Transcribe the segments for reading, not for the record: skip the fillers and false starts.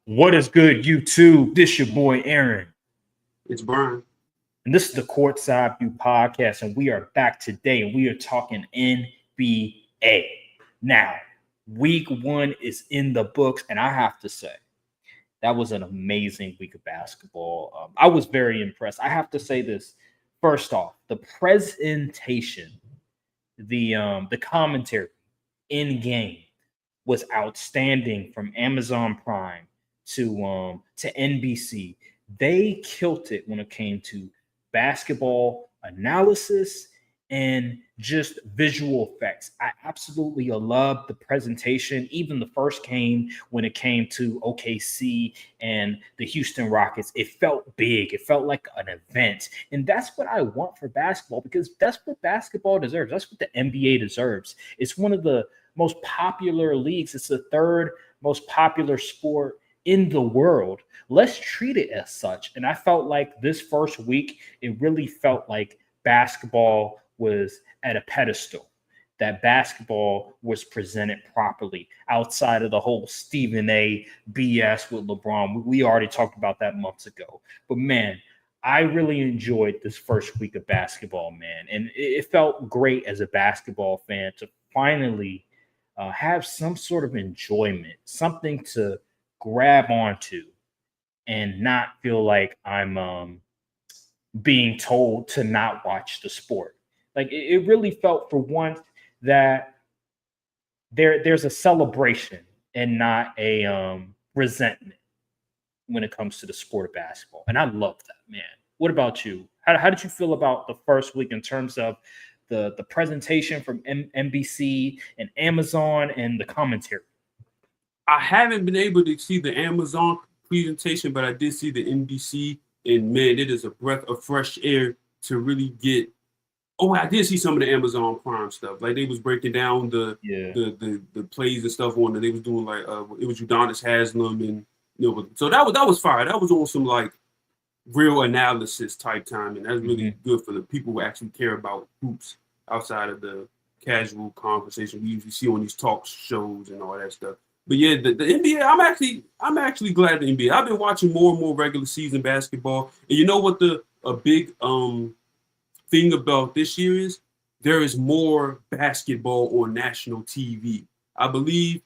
What is good, YouTube? This your boy Aaron, It's Brian. and this is the Courtside View podcast, and we are back today, and we are talking NBA. Now, week one is in the books, and I have to say that was an amazing week of basketball. I was very impressed. I have to say this first off: the presentation, the commentary in game was outstanding from Amazon Prime to NBC. They killed it when it came to basketball analysis and just visual effects. I absolutely loved the presentation. Even the first game when it came to OKC and the Houston Rockets, it felt big. It felt like an event. And that's what I want for basketball because that's what basketball deserves. That's what the NBA deserves. It's one of the most popular leagues. It's the third most popular sport in the world. Let's treat it as such. And I felt like this first week, it really felt like basketball was at a pedestal, that basketball was presented properly outside of the whole Stephen A. BS with LeBron. We already talked about that months ago. But man, I really enjoyed this first week of basketball, man. And it felt great as a basketball fan to finally have some sort of enjoyment, something to grab onto and not feel like I'm being told to not watch the sport. Like it really felt for once that there's a celebration and not a resentment when it comes to the sport of basketball. And I love that, man. What about you? How did you feel about the first week in terms of the presentation from NBC and Amazon and the commentary? I haven't been able to see the Amazon presentation, but I did see the NBC, and man, it is a breath of fresh air to really get. Oh, I did see some of the Amazon Prime stuff. Like they was breaking down the plays and stuff on. And they was doing like it was Udonis Haslam and so that was fire. That was on some like real analysis type time, and that's really good for the people who actually care about hoops outside of the casual conversation we usually see on these talk shows and all that stuff. But yeah, the NBA, I'm actually glad the NBA. I've been watching more and more regular season basketball, and you know what a big thing about this year is there is more basketball on national TV. I believe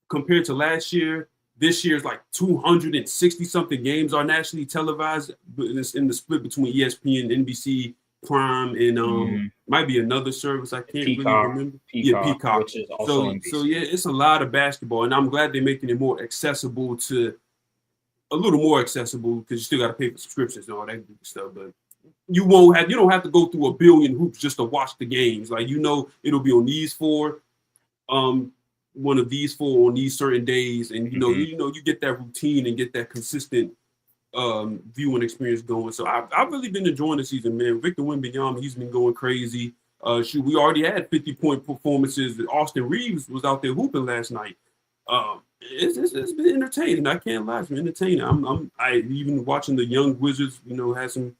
compared to last year, this year's like 260 something games are nationally televised. It's in the split between ESPN, NBC, Prime, and might be another service I can't really remember. Peacock. Which is also NBC. So yeah, it's a lot of basketball, and I'm glad they're making it more accessible a little more accessible because you still got to pay for subscriptions and all that good stuff. But you don't have to go through a billion hoops just to watch the games. Like it'll be on these four, one of these four on these certain days, and you get that routine and get that consistent viewing experience going. So I've really been enjoying the season, man. Victor Wembanyama, he's been going crazy. We already had 50-point performances. Austin Reaves was out there hooping last night. It's been entertaining. I can't lie, it's been entertaining. I even watching the young Wizards, had some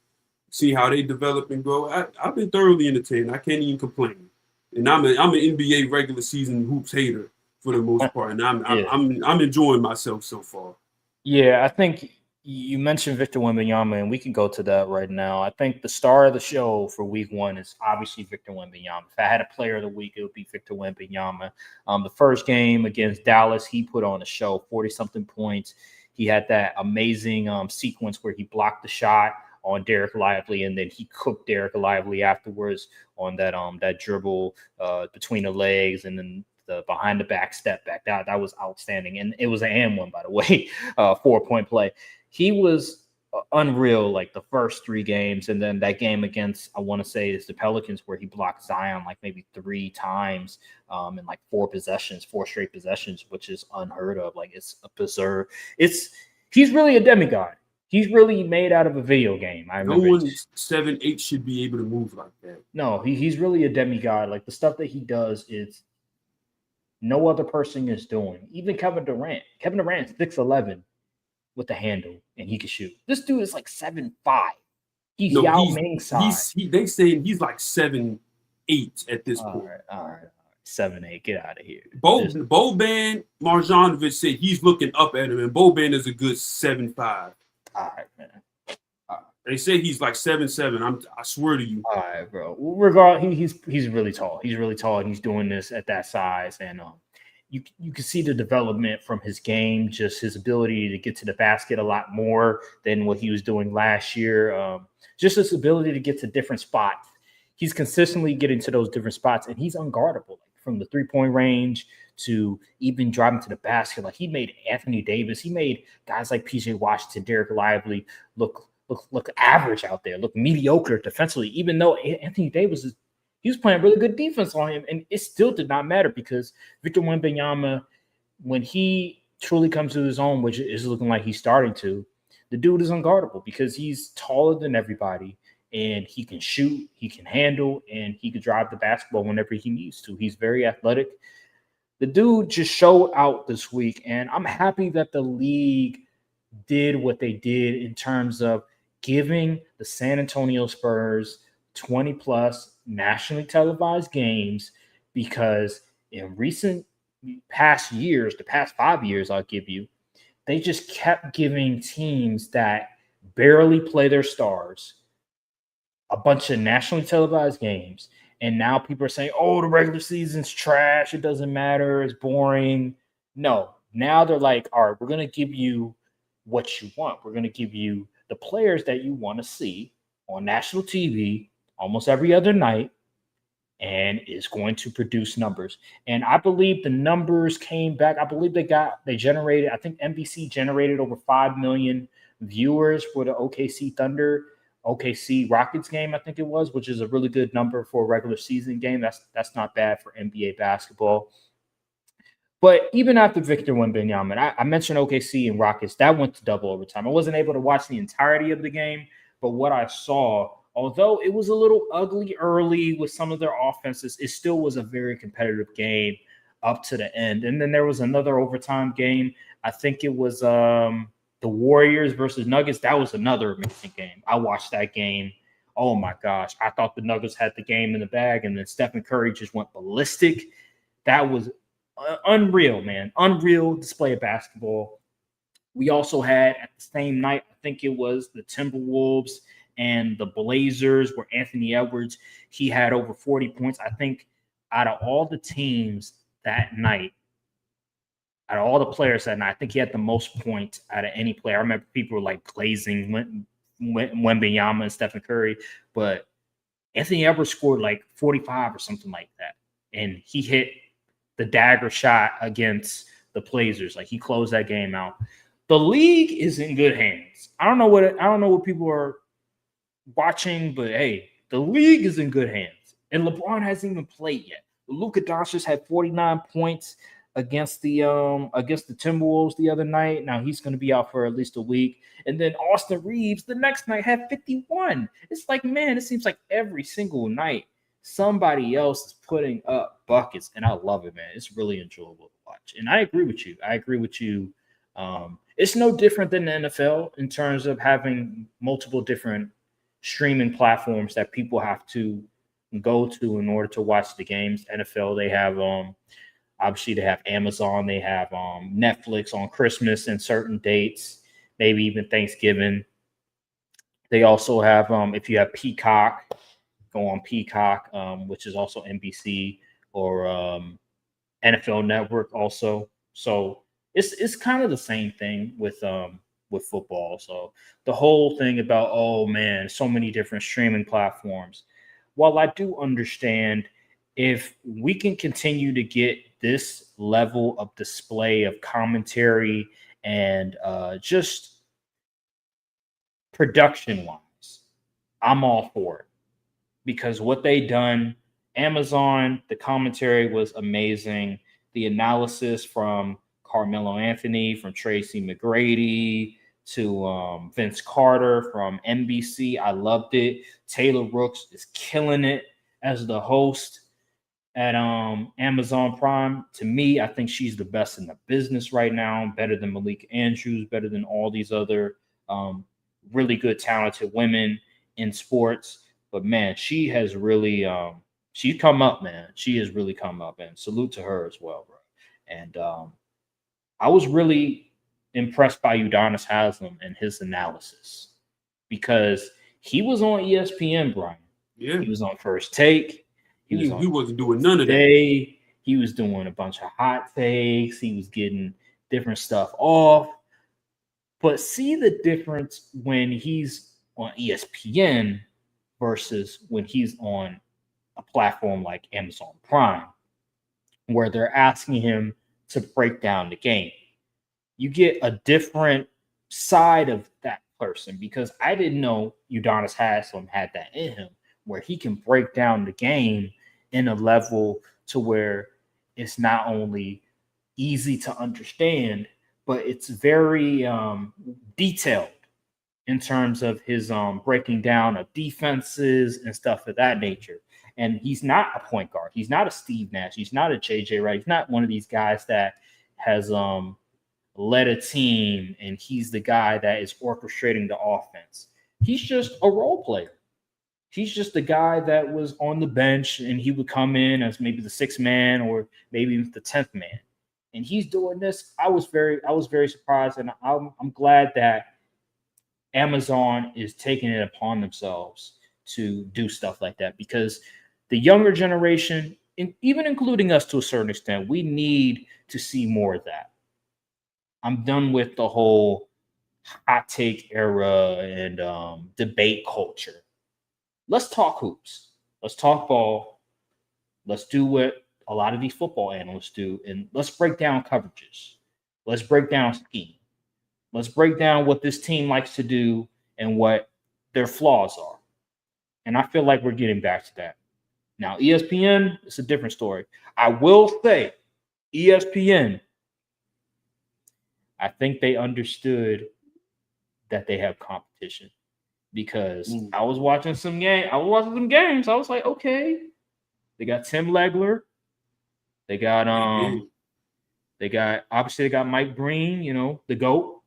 see how they develop and grow. I've been thoroughly entertained. I can't even complain. And I'm an NBA regular season hoops hater for the most part, and I'm enjoying myself so far. Yeah, I think you mentioned Victor Wembanyama, and we can go to that right now. I think the star of the show for week one is obviously Victor Wembanyama. If I had a player of the week, it would be Victor Wembanyama. The first game against Dallas, he put on a show, 40-something points. He had that amazing sequence where he blocked the shot on Derek Lively, and then he cooked Derek Lively afterwards on that dribble between the legs, and then the behind the back step back. That was outstanding, and it was an and one, by the way, 4-point play. He was unreal like the first three games, and then that game against, I want to say it's the Pelicans, where he blocked Zion like maybe 3 times in like 4 straight possessions, which is unheard of. Like it's absurd. He's really a demigod. He's really made out of a video game. I remember. No one 7'8" should be able to move like that. No, he's really a demigod. Like the stuff that he does is no other person is doing. Even Kevin Durant. Kevin Durant's 6'11" with the handle, and he can shoot. This dude is like 7'5". He's Yao Ming size. They saying he's like 7'8" at this point. All right. 7'8". Get out of here. Boban Marjanovic said he's looking up at him, and Boban is a good 7'5". All right, man. They say he's like 7'7". I swear to you. All right, bro. He's really tall. He's really tall, and he's doing this at that size. And you can see the development from his game, just his ability to get to the basket a lot more than what he was doing last year. Just his ability to get to different spots. He's consistently getting to those different spots, and he's unguardable, like from the 3-point range to even driving to the basket. Like he made Anthony Davis, he made guys like PJ Washington, Derek Lively look average out there, look mediocre defensively, even though Anthony Davis he was playing really good defense on him, and it still did not matter because Victor Wembanyama, when he truly comes to his own, which is looking like he's starting to, the dude is unguardable because he's taller than everybody, and he can shoot, he can handle, and he can drive the basketball whenever he needs to. He's very athletic. The dude just showed out this week, and I'm happy that the league did what they did in terms of giving the San Antonio Spurs 20-plus nationally televised games, because in recent past years, the past 5 years, I'll give you, they just kept giving teams that barely play their stars a bunch of nationally televised games. And now people are saying, oh, the regular season's trash. It doesn't matter. It's boring. No, now they're like, all right, we're going to give you what you want. We're going to give you the players that you want to see on national TV almost every other night, and is going to produce numbers. And I believe the numbers came back. I believe they generated, I think NBC generated over 5 million viewers for the OKC Thunder, OKC Rockets game, I think it was, which is a really good number for a regular season game. That's not bad for NBA basketball. But even after Victor Wembanyama, I mentioned OKC and Rockets, that went to double overtime. I wasn't able to watch the entirety of the game, but what I saw, although it was a little ugly early with some of their offenses, it still was a very competitive game up to the end. And then there was another overtime game. I think it was the Warriors versus Nuggets. That was another amazing game. I watched that game. Oh, my gosh. I thought the Nuggets had the game in the bag, and then Stephen Curry just went ballistic. That was unreal, man. Unreal display of basketball. We also had at the same night, I think it was the Timberwolves and the Blazers, where Anthony Edwards, he had over 40 points. I think out of all the teams that night, out of all the players that night, I think he had the most points out of any player. I remember people were like glazing Wembanyama and Stephen Curry, but Anthony Edwards scored like 45 or something like that. And he hit the dagger shot against the Blazers. Like he closed that game out. The league is in good hands. I don't know what people are watching, but hey, the league is in good hands. And LeBron hasn't even played yet. Luka Doncic had 49 points against the Timberwolves the other night. Now he's going to be out for at least a week. And then Austin Reaves the next night had 51. It's like, man, it seems like every single night somebody else is putting up buckets, and I love it, man. It's really enjoyable to watch. And I agree with you. It's no different than the NFL in terms of having multiple different streaming platforms that people have to go to in order to watch the games. NFL, they have obviously they have Amazon, they have Netflix on Christmas and certain dates, maybe even Thanksgiving. They also have if you have Peacock, go on Peacock, which is also NBC, or NFL Network also. So it's kind of the same thing with football. So the whole thing about, oh man, so many different streaming platforms. While I do understand, if we can continue to get this level of display of commentary and just production-wise, I'm all for it. Because what they done, Amazon, the commentary was amazing. The analysis from Carmelo Anthony, from Tracy McGrady, to Vince Carter from NBC. I loved it. Taylor Rooks is killing it as the host at Amazon Prime. To me, I think she's the best in the business right now, better than Malika Andrews, better than all these other really good, talented women in sports. But man, she has really she's come up, man. She has really come up, and salute to her as well, bro. And I was really impressed by Udonis Haslam and his analysis because he was on ESPN, Brian. Yeah. He was on First Take. He wasn't doing none of that. He was doing a bunch of hot takes. He was getting different stuff off. But see the difference when he's on ESPN versus when he's on a platform like Amazon Prime, where they're asking him to break down the game. You get a different side of that person because I didn't know Udonis Haslam had that in him, where he can break down the game in a level to where it's not only easy to understand, but it's very detailed in terms of his breaking down of defenses and stuff of that nature. And he's not a point guard. He's not a Steve Nash. He's not a JJ Wright. He's not one of these guys that has led a team and he's the guy that is orchestrating the offense. He's just a role player. He's just the guy that was on the bench and he would come in as maybe the sixth man or maybe the 10th man. And he's doing this. I was very surprised, and I'm glad that Amazon is taking it upon themselves to do stuff like that because the younger generation, even including us to a certain extent, we need to see more of that. I'm done with the whole hot take era and debate culture. Let's talk hoops. Let's talk ball. Let's do what a lot of these football analysts do, and let's break down coverages. Let's break down scheme. Let's break down what this team likes to do and what their flaws are. And I feel like we're getting back to that. Now, ESPN, it's a different story. I will say, ESPN, I think they understood that they have competition because I was watching some games. I was like, okay, they got Tim Legler. They got obviously they got Mike Breen, the GOAT.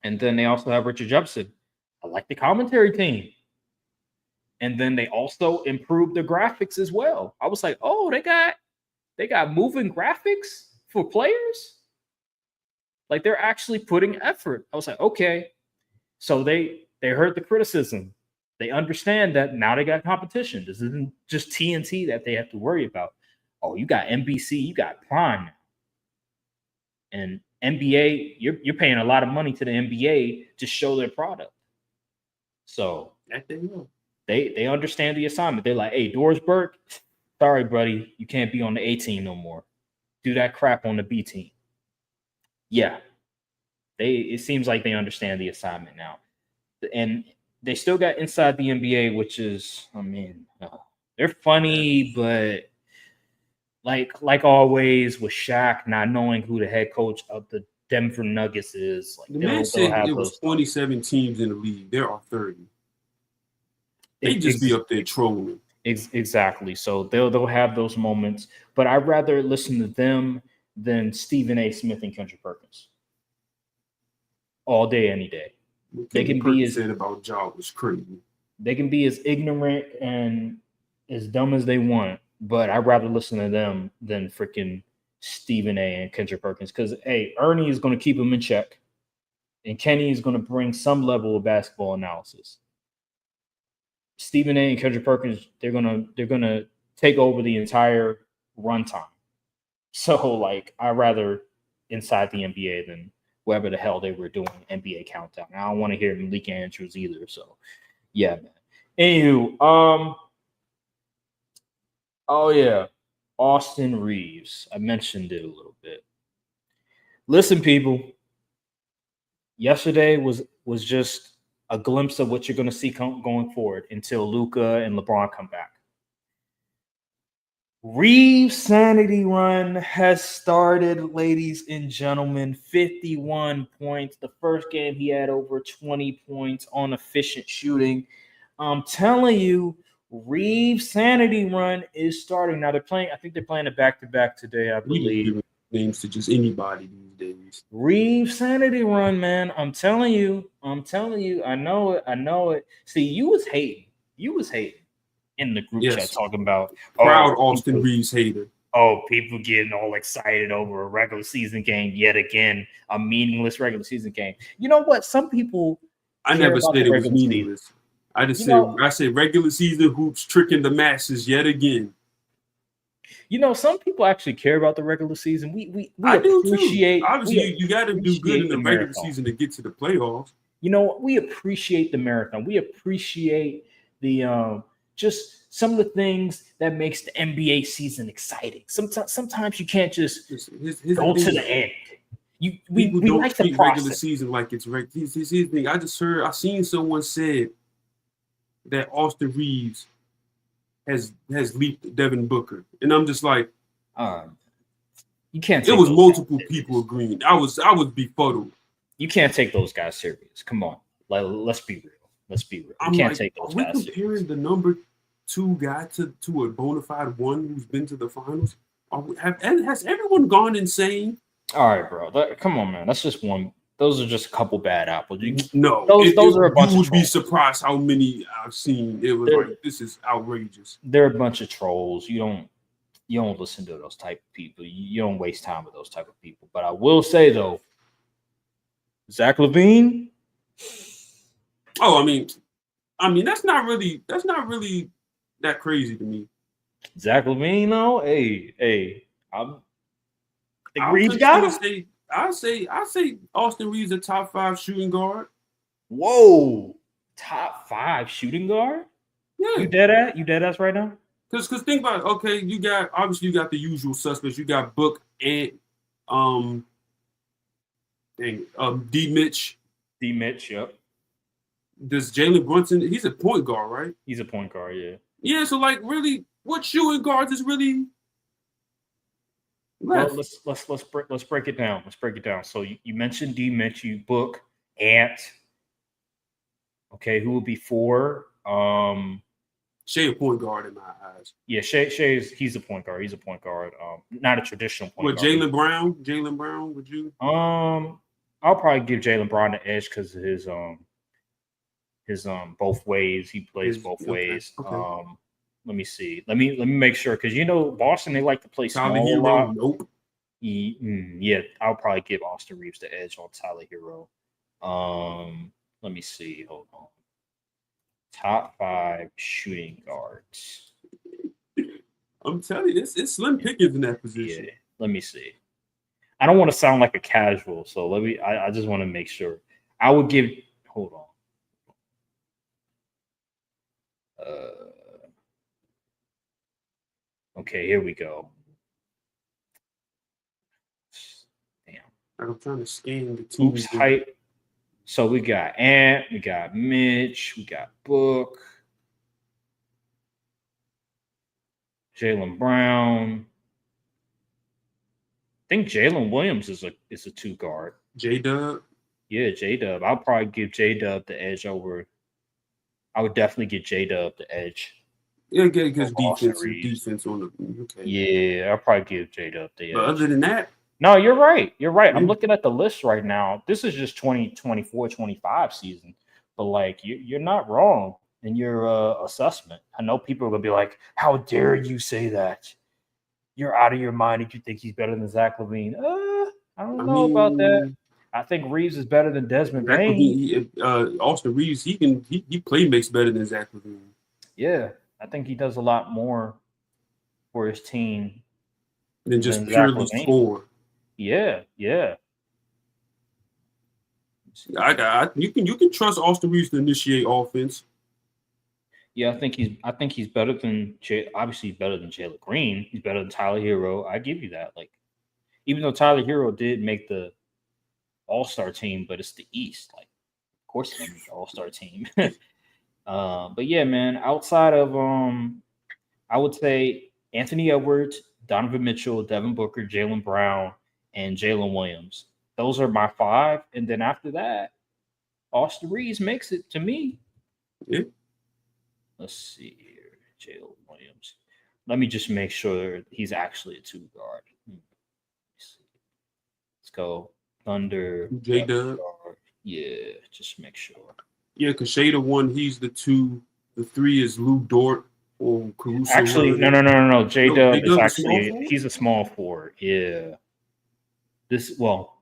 And then they also have Richard Jefferson. I like the commentary team. And then they also improved the graphics as well. I was like, oh, they got moving graphics for players. Like they're actually putting effort. I was like, okay. So they heard the criticism. They understand that now they got competition. This isn't just TNT that they have to worry about. Oh, you got NBC, you got Prime now. And NBA, you're paying a lot of money to the NBA to show their product. So they understand the assignment. They're like, hey, Doris Burke, sorry, buddy, you can't be on the A team no more. Do that crap on the B team. Yeah. It seems like they understand the assignment now. And they still got Inside the NBA, which is, they're funny, but like always with Shaq not knowing who the head coach of the Denver Nuggets is. Like the man said there was 27 teams in the league. There are 30. They just be up there trolling. Exactly. So they'll have those moments, but I'd rather listen to them than Stephen A. Smith and Kendrick Perkins. All day, any day. They can be said about Jaw was crazy. They can be as ignorant and as dumb as they want, but I'd rather listen to them than freaking Stephen A. and Kendrick Perkins. Because hey, Ernie is going to keep them in check, and Kenny is going to bring some level of basketball analysis. Stephen A. and Kendrick Perkins, they're gonna take over the entire runtime. So like, I'd rather Inside the NBA than whoever the hell they were doing NBA Countdown. I don't want to hear Malik Andrews either. So yeah, man. Anywho, oh yeah, Austin Reaves. I mentioned it a little bit. Listen, people. Yesterday was just a glimpse of what you're going to see going forward until Luka and LeBron come back. Reaves' sanity run has started, ladies and gentlemen. 51 points. The first game he had over 20 points on efficient shooting. I'm telling you, Reaves' sanity run is starting. Now they're playing. I think they're playing a back-to-back today, I believe. Names to just anybody these days. Reaves' sanity run, man. I'm telling you. I know it. See, you was hating. in the group chat talking about proud Austin Reaves hater. People getting all excited over a regular season game yet again, a meaningless regular season game. You know what? Some people I never said it was meaningless. I just said regular season hoops tricking the masses yet again. You know, some people actually care about the regular season. We I appreciate. Do too. Obviously, you got to do good in the regular season to get to the playoffs. You know, we appreciate the marathon. We appreciate the just some of the things that makes the NBA season exciting. Sometimes you can't just go to the end. We don't like the regular season like it's regular. Here's the thing. I seen someone said that Austin Reaves has leaped Devin Booker, and I'm just like, you can't. It was multiple people agreeing. I was befuddled. You can't take those guys serious. Come on, let's be real. Let's be real. You can't take those guys serious. Are we comparing the number 2 guy to a bona fide one who's been to the finals? Has everyone gone insane? All right, bro. Come on, man. That's just one. Those are just a couple bad apples. Those are a bunch. You would be surprised how many I've seen. It was like, this is outrageous. They're a bunch of trolls. You don't listen to those type of people. You don't waste time with those type of people. But I will say though, Zach LaVine. Oh, I mean that's not really that crazy to me. Zach LaVine, though, hey, the Reaves got him. I say Austin Reaves a top 5 shooting guard. Whoa, top 5 shooting guard? Yeah, you dead ass right now? Because think about it. Okay, you got the usual suspects. You got Book and D Mitch. Yep. Does Jalen Brunson? He's a point guard, right? He's a point guard, yeah. Yeah, so like, really, what shooting guards is really left? Well, let's break it down. Let's break it down. So you mentioned D Mitch, you Book, Ant. Okay, who will be 4? Shea a point guard in my eyes. Yeah, he's a point guard. He's a point guard. Not a traditional point guard. Jaylen Brown, would you? I'll probably give Jaylen Brown the edge because of his both ways. He plays both ways. Okay. Let me see. Let me make sure because Boston, they like to play small a lot. Nope. Yeah, I'll probably give Austin Reaves the edge on Tyler Hero. Let me see. Hold on. Top 5 shooting guards. I'm telling you, it's slim pickings in that position. Yeah, let me see. I don't want to sound like a casual, so I just want to make sure. I would give. Hold on. Okay, here we go. Damn. I'm trying to scan the team. Oops, height. So we got Ant, we got Mitch, we got Book, Jaylen Brown. I think Jalen Williams is a 2 guard. J-Dub? Yeah, J-Dub. I'll probably give J-Dub the edge over. I would definitely give J-Dub the edge. Yeah, because defense on the. Okay. Yeah, I'll probably give J-Dub the edge. But other than that. No, you're right. You're right. I'm looking at the list right now. This is just 2024-25 season. But, like, you're not wrong in your assessment. I know people are going to be like, how dare you say that? You're out of your mind if you think he's better than Zach LaVine. I don't know about that. I think Reaves is better than Desmond Bain. Austin Reaves, he play makes better than Zach LaVine. Yeah, I think he does a lot more for his team than just purely score. Yeah. You can trust Austin Reaves to initiate offense. Yeah, I think he's better than obviously he's better than Jalen Green. He's better than Tyler Hero. I give you that. Like, even though Tyler Hero did make the All-Star team, but it's the East. Like, of course he's gonna make the All-Star team. But yeah, man, outside of I would say Anthony Edwards, Donovan Mitchell, Devin Booker, Jaylen Brown, and Jalen Williams. Those are my 5. And then after that, Austin Reaves makes it to me. Yeah. Let's see here. Jalen Williams. Let me just make sure he's actually a 2 guard. Let's go. Thunder. J-Dub. Yeah, just make sure. Yeah, because Shada 1, he's the 2. The 3 is Lou Dort or Caruso. Actually, no. J-Dub is actually he's a small forward. Yeah.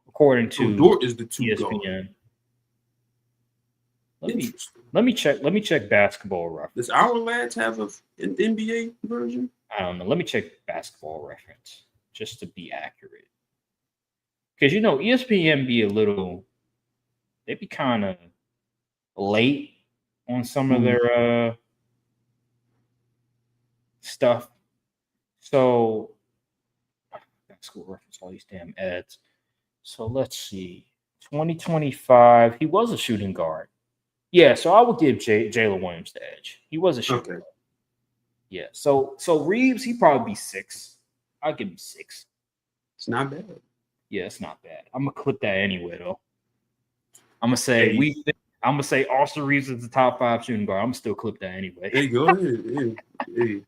According to Dort is the 2 ESPN. guard. Let me check Basketball Reference. Does our lads have an NBA version? I don't know. Let me check Basketball Reference just to be accurate. Because ESPN they be kind of late on some of their stuff. So Basketball Reference, all these damn ads. So let's see. 2025, he was a shooting guard. Yeah, so I would give Jalen Williams the edge. He was a shooting guard. Yeah, so Reaves, he'd probably be 6. I'll give him 6. It's not bad. Yeah, it's not bad. I'm gonna clip that anyway, though. I'm gonna say Austin Reaves is the top 5 shooting guard. I'm gonna still clip that anyway. Hey, go ahead. Hey.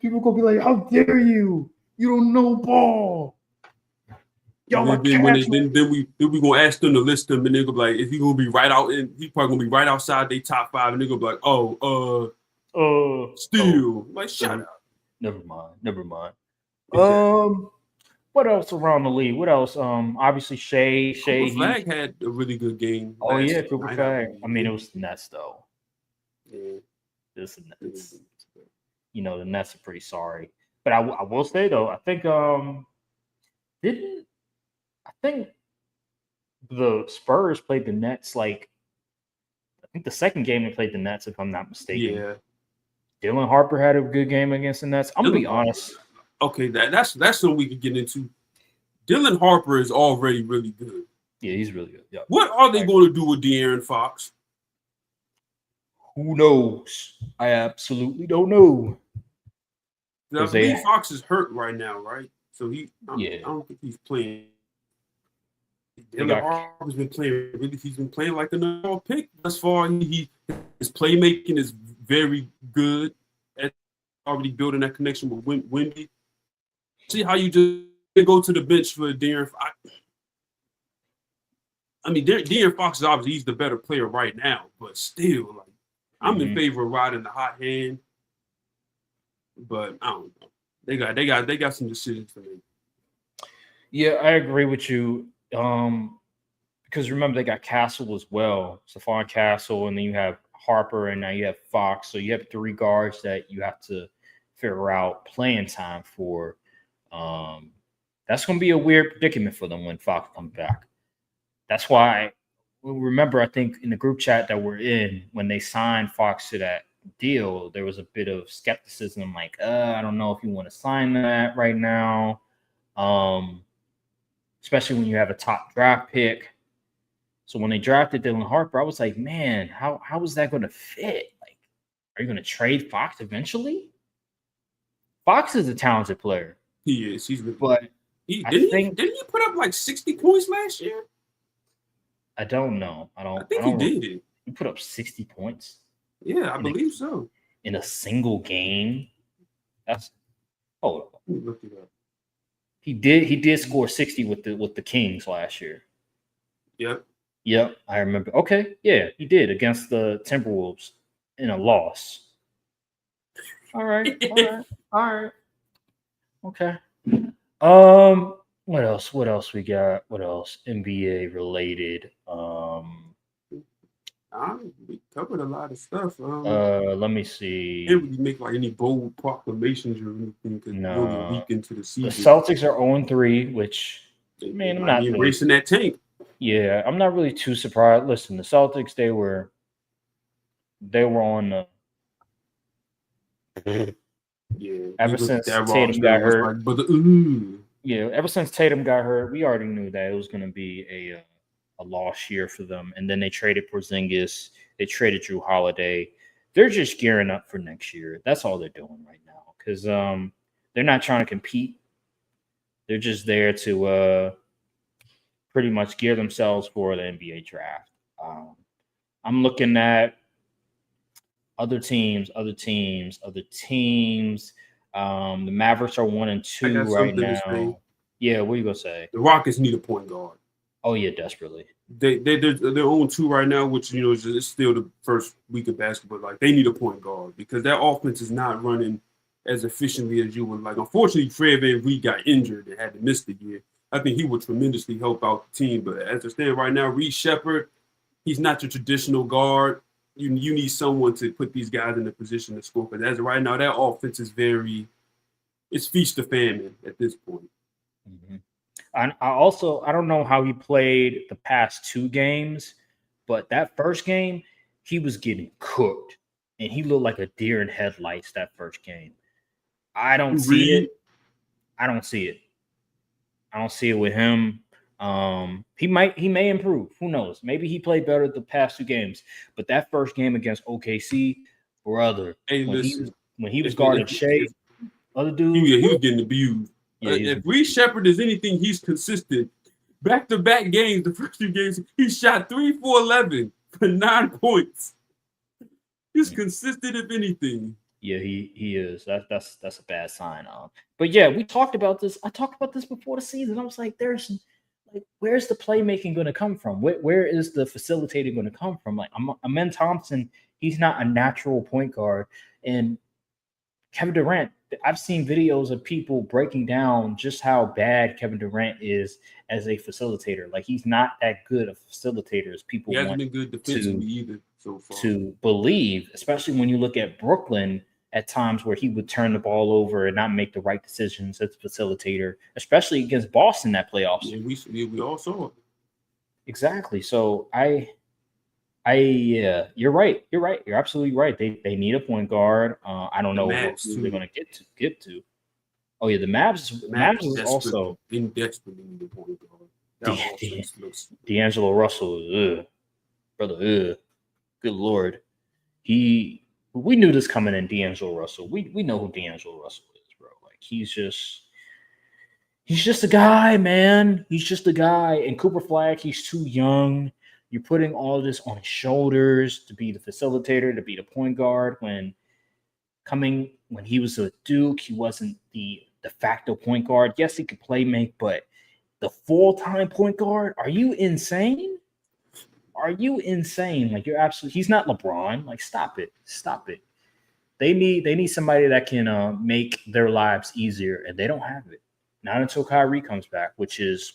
People gonna be like, "How dare you? You don't know ball." Then we gonna ask them to list them, and they're gonna be like, "Is he gonna be right out? And he probably gonna be right outside their top 5." And they're gonna be like, still like shut up. Never mind. Exactly. What else around the league? What else? Obviously Shea. Cooper Flag had a really good game. Oh yeah, Cooper Flag. I mean, it was the Nets though. Yeah, it's the Nets. The Nets are pretty sorry. But I will say though, I think the Spurs played the Nets I think the second game they played the Nets, if I'm not mistaken. Yeah. Dylan Harper had a good game against the Nets. I'm gonna be honest. Okay, that's something we can get into. Dylan Harper is already really good. Yeah, he's really good. Yeah. What are they going to do with De'Aaron Fox? Who knows? I absolutely don't know. I believe Fox is hurt right now, right? So I don't think he's playing. Dylan Harper's been playing. Really, he's been playing like a number one pick thus far. His playmaking is very good. Already building that connection with Wemby. See how you just go to the bench for De'Aaron Fox. I mean, De'Aaron Fox is obviously he's the better player right now, but still, I'm in favor of riding the hot hand. But I don't know. They got some decisions to make. Yeah, I agree with you. Because remember they got Castle as well, Stephon Castle, and then you have Harper, and now you have Fox. So you have 3 guards that you have to figure out playing time for. That's going to be a weird predicament for them when Fox comes back. That's why, remember, I think in the group chat that we're in, when they signed Fox to that deal, there was a bit of skepticism, I don't know if you want to sign that right now, especially when you have a top draft pick. So when they drafted Dylan Harper, I was like, man, how is that going to fit? Are you going to trade Fox eventually? Fox is a talented player. He is. He's really but didn't he put up 60 points last year? I don't know. I think he did. He put up 60 points. Yeah, I believe so. In a single game. That's hold on. Let me look it up. He did score 60 with the Kings last year. Yep, I remember. Okay, yeah, he did against the Timberwolves in a loss. All right. Okay. What else we got? What else? NBA related. We covered a lot of stuff. Let me see. Didn't really make any bold proclamations or anything because we're only a week into the season. The Celtics are 0-3, which I'm not really racing that tank. Yeah, I'm not really too surprised. Listen, the Celtics, they were on the ever since Tatum got hurt. Ever since Tatum got hurt, we already knew that it was going to be a lost year for them. And then they traded Porzingis. They traded Drew Holiday. They're just gearing up for next year. That's all they're doing right now because they're not trying to compete. They're just there to pretty much gear themselves for the NBA draft. I'm looking at other teams. The Mavericks are 1-2 right now. Yeah, what are you gonna say? The Rockets need a point guard. Oh yeah, desperately. They're 0-2 right now, which is still the first week of basketball. Like they need a point guard because their offense is not running as efficiently as you would like. Unfortunately, Fred VanVleet got injured and had to miss the year. I think he would tremendously help out the team. But as it stands right now, Reed Shepherd, he's not your traditional guard. You need someone to put these guys in the position to score. Because as of right now, that offense is it's feast or famine at this point. Mm-hmm. I don't know how he played the past 2 games, but that first game, he was getting cooked. And he looked like a deer in headlights that first game. I don't see it. I don't see it. I don't see it with him. He may improve. Who knows? Maybe he played better the past 2 games. But that first game against OKC, brother, hey, when he was guarding Shea, other dudes, he was getting abused. Yeah, if Reed Shepherd is anything, he's consistent. Back-to-back games, the first 2 games, he shot 3 for 11 for 9 points. He's consistent, if anything. Yeah, he is. That's a bad sign. But yeah, we talked about this. I talked about this before the season. I was like, where's the playmaking going to come from? Where is the facilitating going to come from? Like, Amen Thompson, he's not a natural point guard, and Kevin Durant. I've seen videos of people breaking down just how bad Kevin Durant is as a facilitator. Like, he's not that good a facilitator as people want been good defensively either so far. To believe, especially when you look at Brooklyn at times where he would turn the ball over and not make the right decisions as a facilitator, especially against Boston that playoffs. Yeah, we all saw it. Exactly. So you're right. You're absolutely right. They need a point guard. I don't know who they're going to get to. Oh yeah, the Mavs is also desperately need a point guard. D'Angelo Russell, brother. Good Lord, we knew this coming in. D'Angelo Russell, we know who D'Angelo Russell is, bro. Like he's just a guy, man. He's just a guy. And Cooper Flag, he's too young. You're putting all this on his shoulders to be the facilitator, to be the point guard. When he was a Duke, he wasn't the de facto point guard. Yes, he could play make, but the full-time point guard? Are you insane? Are you insane? Like, he's not LeBron. Like, stop it. They need somebody that can make their lives easier, and they don't have it. Not until Kyrie comes back, which is,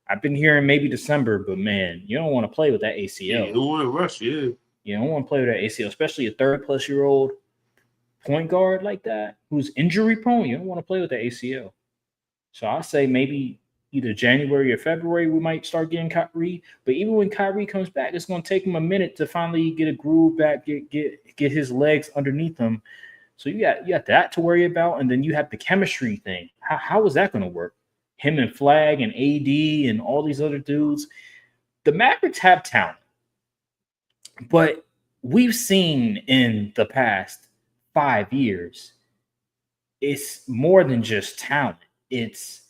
I've been hearing maybe December, but man, you don't want to play with that ACL. Yeah, you don't want to rush, yeah. You don't want to play with that ACL, especially a 30-plus-year-old point guard like that who's injury prone. You don't want to play with the ACL. So I say maybe either January or February we might start getting Kyrie. But even when Kyrie comes back, it's going to take him a minute to finally get a groove back, get his legs underneath him. So you got that to worry about, and then you have the chemistry thing. How is that going to work? Him and Flag and AD and all these other dudes. The Mavericks have talent, but we've seen in the past 5 years, it's more than just talent. Is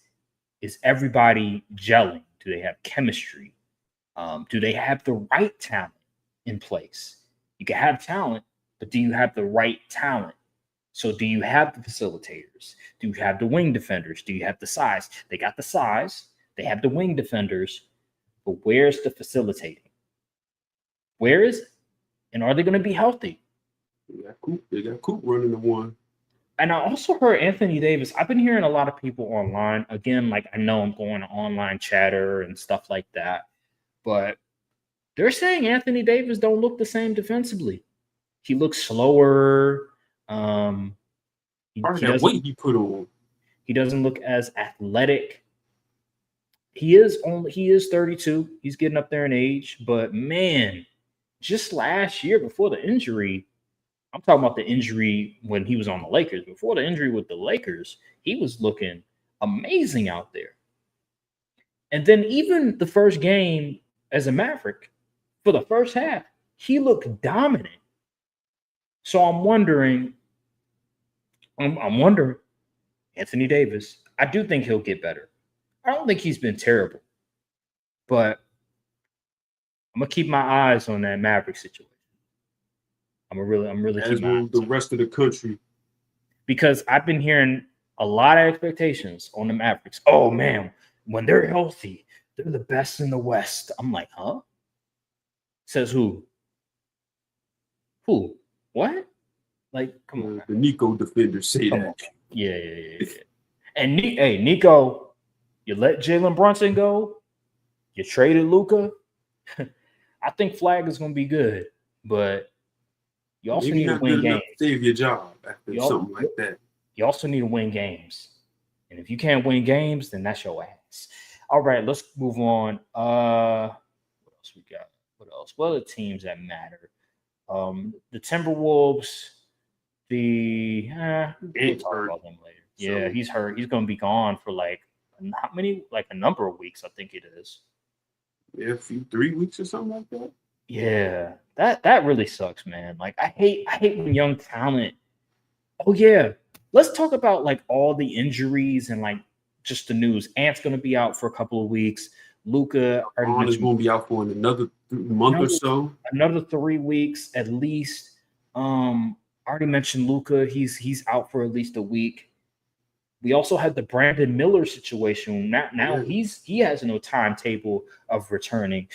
everybody gelling? Do they have chemistry? Do they have the right talent in place? You can have talent, but do you have the right talent? So do you have the facilitators? Do you have the wing defenders? Do you have the size? They got the size. They have the wing defenders. But where's the facilitating? Where is it? And are they going to be healthy? They got Coop running the one. And I also heard Anthony Davis. I've been hearing a lot of people online. Again, like I know I'm going to online chatter and stuff like that. But they're saying Anthony Davis don't look the same defensively. He looks slower. Weight he put on. He doesn't look as athletic. He is 32. He's getting up there in age. But man, just last year before the injury, I'm talking about the injury when he was on the Lakers. Before the injury with the Lakers, he was looking amazing out there. And then even the first game as a Maverick, for the first half, he looked dominant. So I'm wondering, Anthony Davis, I do think he'll get better. I don't think he's been terrible. But I'm going to keep my eyes on that Maverick situation. I'm really as will the rest of the country, because I've been hearing a lot of expectations on the Mavericks. Oh man, when they're healthy, They're the best in the West. I'm like, huh? Says who? Who? What? Like, come on, man. The Nico defenders say Come that. on. Yeah. And hey, Nico, you let Jalen Brunson go. You traded Luka. I think Flag is going to be good, but you also Maybe need to not win good enough games. to save your job after something like that. You also need to win games. And if you can't win games, then that's your ass. All right, let's move on. What else we got? What else? What are the teams that matter? The Timberwolves, we'll talk about them later. Yeah, he's hurt. He's going to be gone for like a number of weeks, I think it is. Yeah, 3 weeks or something like that. Yeah, that really sucks, man. Like I hate when young talent. Oh yeah, let's talk about like all the injuries and like just the news. Ant's gonna be out for a couple of weeks. Luka is going to be out for another month or so. Another 3 weeks at least. I already mentioned Luka. He's out for at least a week. We also had the Brandon Miller situation. Now he has no timetable of returning.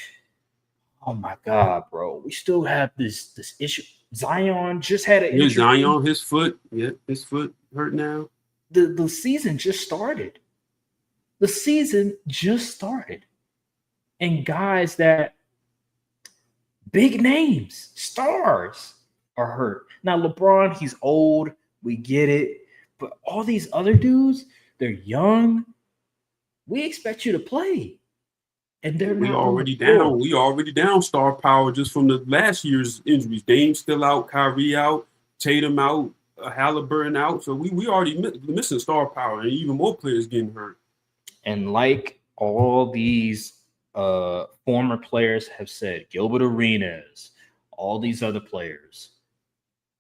Oh my God, bro. We still have this issue. Zion just had an injury. Zion, his foot hurt now. The season just started. The season just started. And guys that big names, stars, are hurt. Now, LeBron, he's old. We get it. But all these other dudes, they're young. We expect you to play. And they're we already down. We already down star power just from the last year's injuries. Dame's still out, Kyrie out, Tatum out, Halliburton out. So we already missing star power, and even more players getting hurt. And like all these former players have said, Gilbert Arenas, all these other players,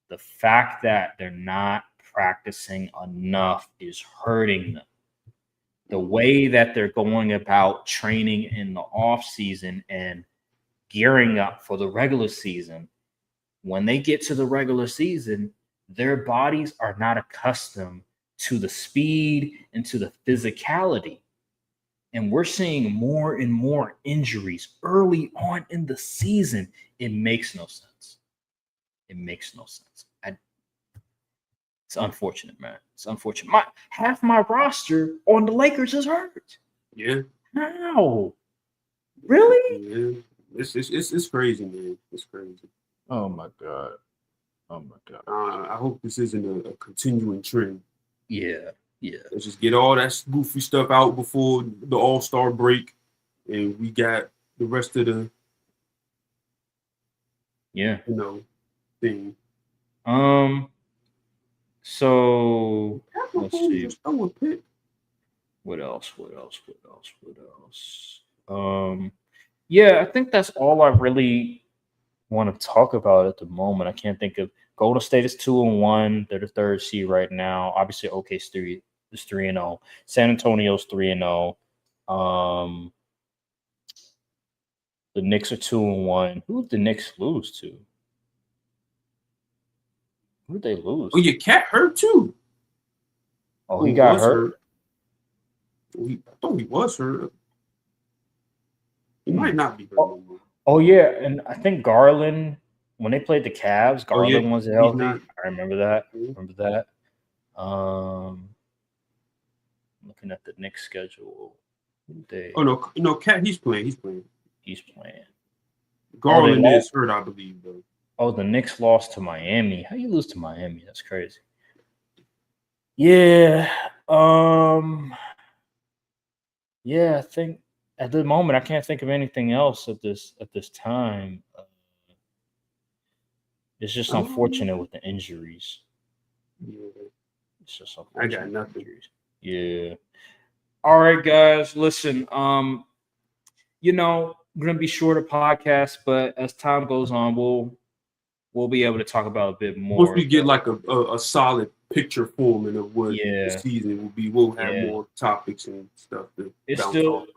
the fact that they're not practicing enough is hurting them. The way that they're going about training in the off season and gearing up for the regular season, when they get to the regular season, their bodies are not accustomed to the speed and to the physicality. And we're seeing more and more injuries early on in the season. It makes no sense. It makes no sense. It's unfortunate, man. It's unfortunate. Half my roster on the Lakers is hurt. Yeah. How? Really? Yeah. It's crazy, man. It's crazy. Oh my God. I hope this isn't a continuing trend. Yeah. Let's just get all that goofy stuff out before the All-Star break, and we got the rest of the thing. So let's see. What else? Yeah, I think that's all I really want to talk about at the moment. I can't think of. Golden State is 2-1. They're the third seed right now. Obviously, OKC is 3-0. San Antonio's 3-0. The Knicks are 2-1. Who did the Knicks lose to? Who did they lose? Oh, your cat hurt too. Oh, he got hurt. I thought he was hurt. He might not be hurt. Oh yeah, and I think Garland, when they played the Cavs, Garland was healthy. I remember that. Looking at the Knicks schedule. Cat, he's playing. Garland is hurt, I believe, though. Oh, the Knicks lost to Miami. How you lose to Miami? That's crazy. Yeah. Yeah, I think at the moment I can't think of anything else at this time. It's just unfortunate with the injuries. Yeah. It's just unfortunate. I got nothing. Injuries. Yeah. All right, guys. Listen, we're gonna be short of podcasts, but as time goes on, we'll be able to talk about a bit more. Once we get like a solid picture forming of what the season will be, we'll have more topics and stuff. It's still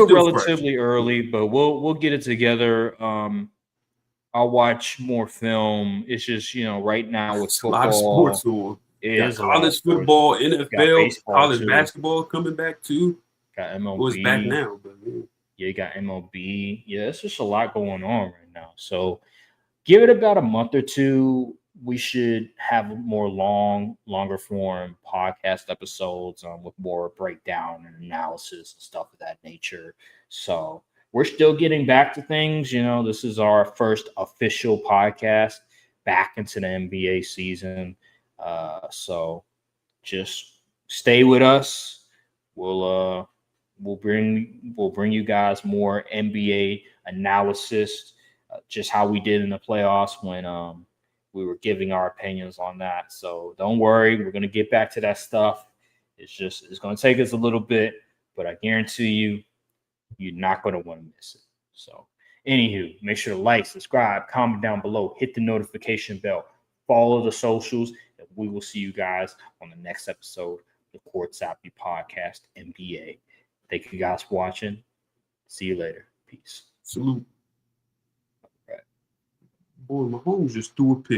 relatively early, but we'll get it together. I'll watch more film. It's just right now with football, a lot of sports on. College football, NFL, college basketball coming back too. Got MLB. Well, it's back now, but yeah, you got MLB. Yeah, it's just a lot going on right now. So give it about a month or two. We should have more longer form podcast episodes with more breakdown and analysis and stuff of that nature. So we're still getting back to things. This is our first official podcast back into the NBA season. So just stay with us. We'll bring you guys more NBA analysis, just how we did in the playoffs when we were giving our opinions on that. So don't worry, we're gonna get back to that stuff. It's gonna take us a little bit, but I guarantee you're not gonna want to miss it. So anywho, make sure to like, subscribe, comment down below, hit the notification bell, follow the socials, and we will see you guys on the next episode of the Courtside Podcast NBA. Thank you guys for watching. See you later. Peace. salute. Right. Boy, Mahomes just threw a pick.